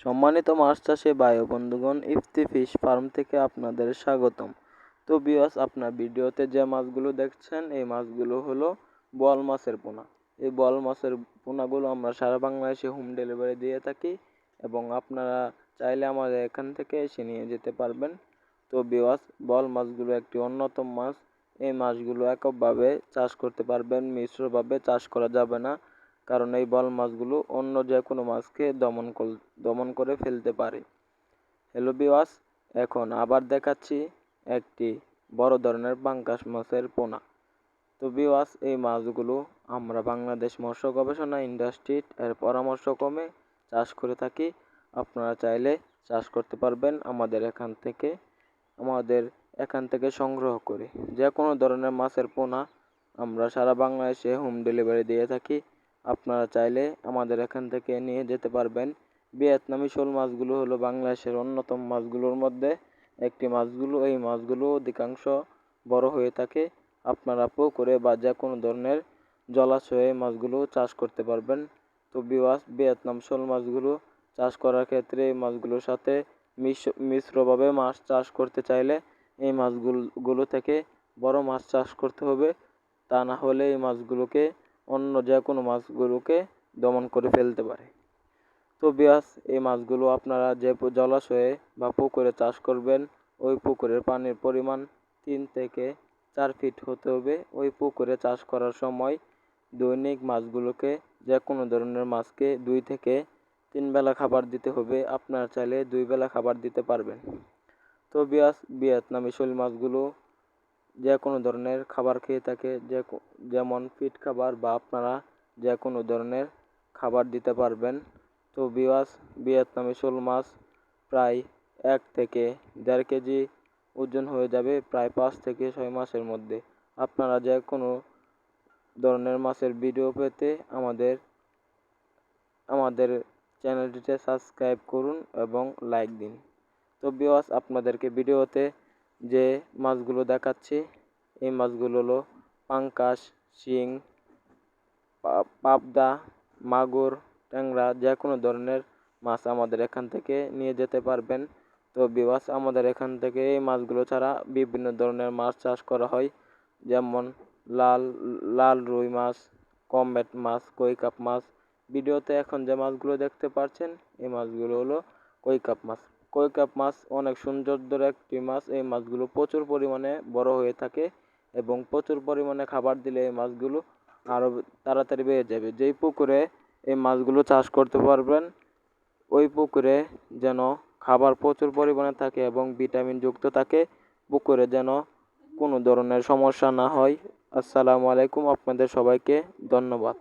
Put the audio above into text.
সম্মানিত মাছ চাষি ভাই ও বন্ধুগণ, ইফতি ফিশ ফার্ম থেকে আপনাদের স্বাগতম। তো ভিউয়ার্স, আপনার ভিডিওতে যে মাছগুলো দেখছেন এই মাছগুলো হলো বোয়াল মাছের পোনা। এই বোয়াল মাছের পোনাগুলো আমরা সারা বাংলাদেশে হোম ডেলিভারি দিয়ে থাকি এবং আপনারা চাইলে আমাদের এখান থেকে এসে নিয়ে যেতে পারবেন। তো ভিউয়ার্স, বোয়াল মাছগুলো একটি অন্যতম মাছ। এই মাছগুলো এককভাবে চাষ করতে পারবেন, মিশ্রভাবে চাষ করা যাবে না, কারণ এই বোয়াল মাছগুলো অন্য যে কোনো মাছকে দমন করে ফেলতে পারে। হ্যালো ভিউয়ার্স, এখন আবার দেখাচ্ছি একটি বড় ধরনের পাঙ্গাস মাছের পোনা। তো ভিউয়ার্স, এই মাছগুলো আমরা বাংলাদেশ মৎস্য গবেষণা ইন্ডাস্ট্রির পরামর্শক্রমে চাষ করে থাকি। আপনারা চাইলে চাষ করতে পারবেন আমাদের এখান থেকে সংগ্রহ করে। যে কোনো ধরনের মাছের পোনা আমরা সারা বাংলাদেশে হোম ডেলিভারি দিয়ে থাকি। আপনারা চাইলে আমাদের এখান থেকে নিয়ে যেতে পারবেন। ভিয়েতনামি শোল মাছগুলো হলো বাংলাদেশের অন্যতম মাছগুলোর মধ্যে একটি এই মাছগুলো অধিকাংশ বড় হয়ে থাকে। আপনারা পুকুরে বা যে কোনো ধরনের জলাশয়ে মাছগুলো চাষ করতে পারবেন। তো ভিউয়ার্স, ভিয়েতনাম শোল মাছগুলো চাষ করার ক্ষেত্রে এই মাছগুলোর সাথে মিশ্রভাবে মাছ চাষ করতে চাইলে এই মাছগুলো থেকে বড় মাছ চাষ করতে হবে। তা না হলে এই মাছগুলোকে অন্য যে কোনো মাছগুলোকে দমন করে ফেলতে পারে। তো ভিউয়ার্স, এই মাছগুলো আপনারা যে জলাশয়ে বা পুকুরে চাষ করবেন ওই পুকুরের পানির পরিমাণ 3 থেকে 4 ফিট হতে হবে। ওই পুকুরে চাষ করার সময় দৈনিক মাছগুলোকে যে কোনো ধরনের মাছকে 2 থেকে 3 বেলা খাবার দিতে হবে। আপনারা চাইলে 2 বেলা খাবার দিতে পারবেন। তো ভিউয়ার্স, ভিয়েতনামি শোল মাছগুলো যে কোনো ধরনের খাবার খেয়ে থাকে, যেমন ফিড খাবার বা আপনারা যে কোনো ধরনের খাবার দিতে পারবেন। তো ভিউয়ার্স, ভিয়েতনামি শোল মাছ প্রায় 1 থেকে 1.5 কেজি ওজন হয়ে যাবে প্রায় 5 থেকে 6 মাসের মধ্যে। আপনারা যে কোনো ধরনের মাছের ভিডিও পেতে আমাদের চ্যানেলটিতে সাবস্ক্রাইব করুন এবং লাইক দিন। তো ভিউয়ার্স, আপনাদেরকে ভিডিওতে যে মাছগুলো দেখাচ্ছি এই মাছগুলো হলো পাঙ্গাস, শিং, পাবদা, মাগুর, ট্যাংরা, যে কোনো ধরনের মাছ আমাদের এখান থেকে নিয়ে যেতে পারবেন। তো ভিউয়ার্স, আমাদের এখান থেকে এই মাছগুলো ছাড়া বিভিন্ন ধরনের মাছ চাষ করা হয়, যেমন লাল রুই মাছ, কমবেট মাছ, কই কাপ মাছ। ভিডিওতে এখন যে মাছগুলো দেখতে পাচ্ছেন এই মাছগুলো হলো কই কাপ মাছ। কই কাপ মাছ অনেক সৌন্দর্যের একটি মাছ। এই মাছগুলো প্রচুর পরিমাণে বড় হয়ে থাকে এবং প্রচুর পরিমাণে খাবার দিলে এই মাছগুলো আরও তাড়াতাড়ি বেড়ে যাবে। যেই পুকুরে এই মাছগুলো চাষ করতে পারবেন ওই পুকুরে যেন খাবার প্রচুর পরিমাণে থাকে এবং ভিটামিন যুক্ত থাকে, পুকুরে যেন কোনো ধরনের সমস্যা না হয়। আসসালামু আলাইকুম, আপনাদের সবাইকে ধন্যবাদ।